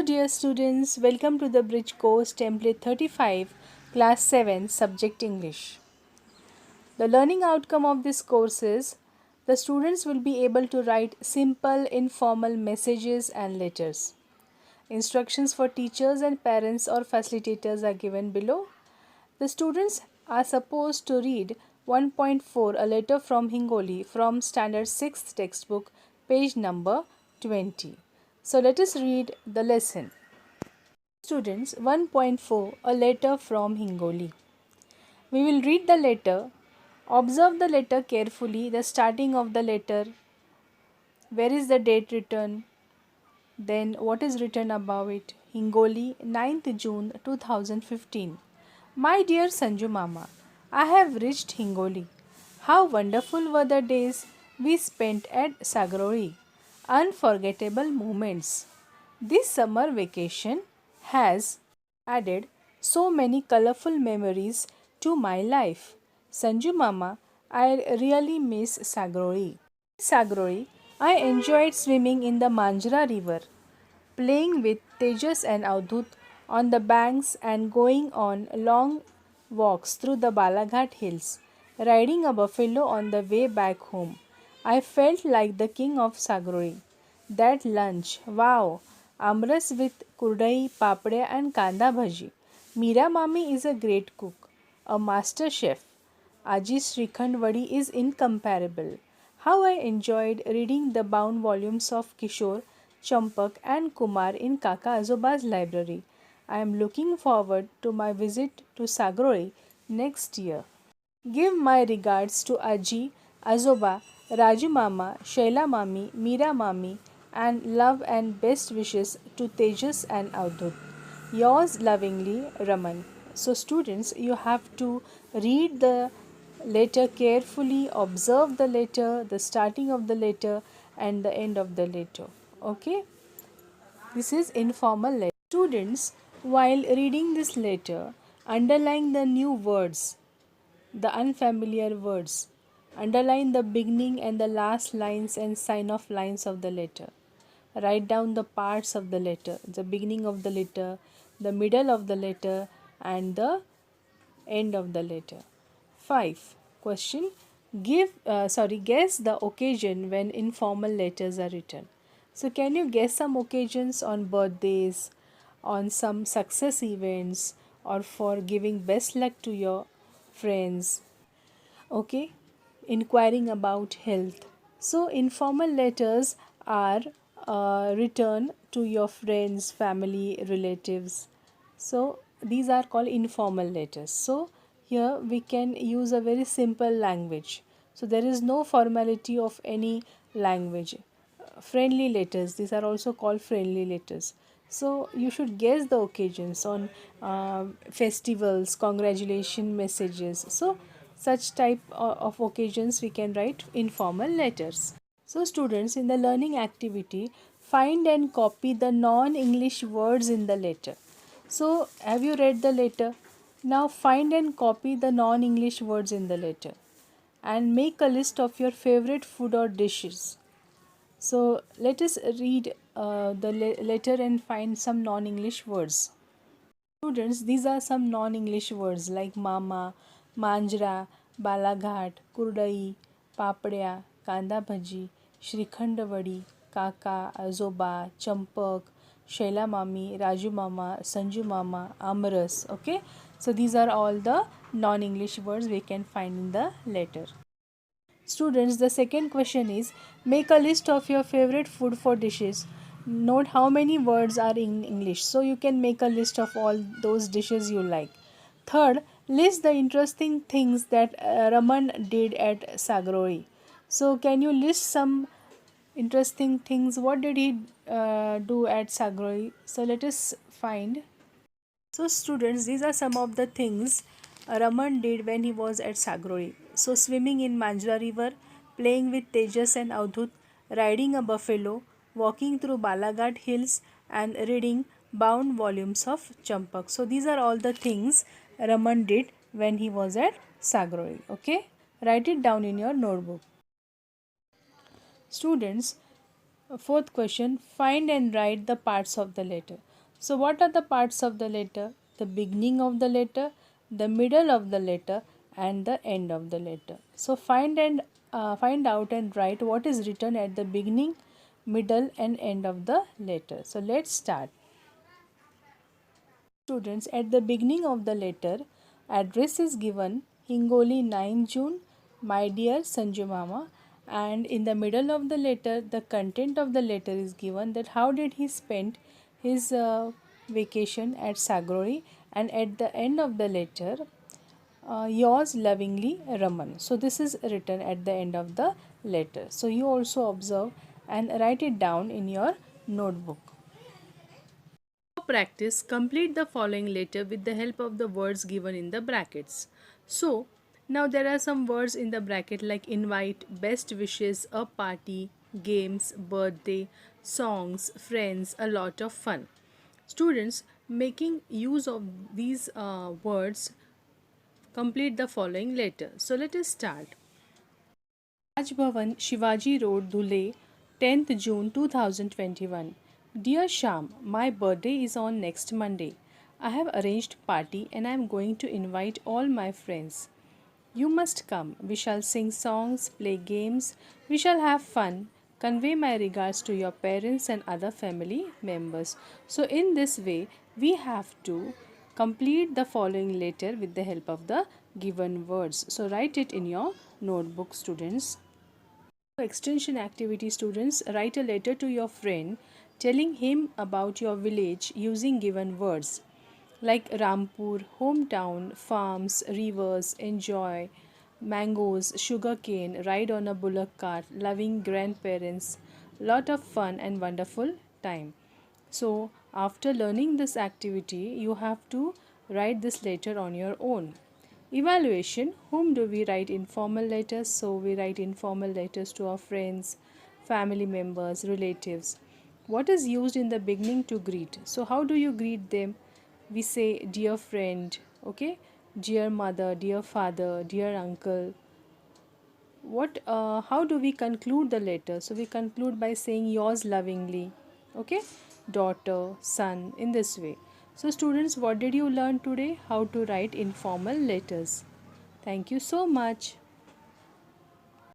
dear students, welcome to the Bridge Course Template 35, Class 7, Subject English. The learning outcome of this course is the students will be able to write simple, informal messages and letters. Instructions for teachers and parents or facilitators are given below. The students are supposed to read 1.4 A Letter from Hingoli from Standard 6th textbook, page number 20. So let us read the lesson. Students, 1.4 A Letter from Hingoli. We will read the letter. Observe the letter carefully, the starting of the letter, where is the date written, then what is written above it. Hingoli, 9th June 2015. My dear Sanju Mama, I have reached Hingoli. How wonderful were the days we spent at Sagrori. Unforgettable moments. This summer vacation has added so many colorful memories to my life. Sanju Mama, I really miss Sagrori. Sagrori, I enjoyed swimming in the Manjra river, playing with Tejas and Avdut on the banks and going on long walks through the Balaghat hills, riding a buffalo on the way back home. I felt like the king of Sagrori. That lunch, wow! Amras with kurdai, papde and kanda bhaji. Meera Mami is a great cook, a master chef. Aji's Shrikhand Vadi is incomparable. How I enjoyed reading the bound volumes of Kishore, Champak and Kumar in Kaka Azoba's library. I am looking forward to my visit to Sagroi next year. Give my regards to Aji, Azoba, Raju Mama, Shaila Mami, Meera Mami, and love and best wishes to Tejas and Avdut. Yours lovingly, Raman. So, students, you have to read the letter carefully, observe the letter, the starting of the letter, and the end of the letter. Okay, this is informal letter. Students, while reading this letter, underline the new words, the unfamiliar words. Underline the beginning and the last lines and sign off lines of the letter. Write down the parts of the letter, the beginning of the letter, the middle of the letter, and the end of the letter. 5. Question. Guess the occasion when informal letters are written. So, can you guess some occasions on birthdays, on some success events, or for giving best luck to your friends? Okay, inquiring about health. So, informal letters are written to your friends, family, relatives. So, these are called informal letters. So, here we can use a very simple language. So, there is no formality of any language. Friendly letters, these are also called friendly letters. So, you should guess the occasions on festivals, congratulation messages. So, such type of occasions we can write informal letters. So students, in the learning activity, find and copy the non-English words in the letter. So have you read the letter? Now find and copy the non-English words in the letter and make a list of your favorite food or dishes. So let us read the letter and find some non-English words. Students, these are some non-English words like mama, manjra, balaghat, kurdai, papadya, kanda bhaji, shrikhand kaka, azoba, champak, Shaila mami, Raju mama, Sanju mama, amras. Okay, so these are all the non-English words we can find in the letter. Students, the second question is make a list of your favorite food for dishes. Note how many words are in English. So you can make a list of all those dishes you like. Third, list the interesting things that Raman did at Sagroi. So can you list some interesting things? What did he do at Sagroi? So let us find. So students, these are some of the things Raman did when he was at Sagrori. So swimming in Manjra river, playing with Tejas and Avdut, riding a buffalo, walking through Balaghat hills and reading bound volumes of Champak. So these are all the things Raman did when he was at Sagrori. Okay, write it down in your notebook. Students, fourth question, find and write the parts of the letter. So what are the parts of the letter? The beginning of the letter, the middle of the letter, and the end of the letter. So find out and write what is written at the beginning, middle, and end of the letter. So let's start. Students, at the beginning of the letter, address is given Hingoli 9 June, my dear Sanju Mama, and in the middle of the letter, the content of the letter is given that how did he spend his vacation at Sagrori, and at the end of the letter, yours lovingly Raman. So this is written at the end of the letter. So you also observe and write it down in your notebook. For practice, complete the following letter with the help of the words given in the brackets. So, now there are some words in the bracket like invite, best wishes, a party, games, birthday, songs, friends, a lot of fun. Students, making use of these words, complete the following letter. So, let us start. Raj Bhavan, Shivaji Road, Dhule, 10th June 2021. Dear Sham, my birthday is on next Monday. I have arranged party and I am going to invite all my friends. You must come. We shall sing songs, play games, we shall have fun. Convey my regards to your parents and other family members. So, in this way, we have to complete the following letter with the help of the given words. So, write it in your notebook, students. Extension activity, students, write a letter to your friend telling him about your village using given words like Rampur, hometown, farms, rivers, enjoy, mangoes, sugarcane, ride on a bullock cart, loving grandparents, lot of fun and wonderful time. So, after learning this activity, you have to write this letter on your own. Evaluation. Whom do we write informal letters? So, we write informal letters to our friends, family members, relatives. What is used in the beginning to greet? So, how do you greet them? We say, dear friend, okay, dear mother, dear father, dear uncle. How do we conclude the letter? So, we conclude by saying yours lovingly, okay, daughter, son, in this way. So, students, what did you learn today? How to write informal letters. Thank you so much.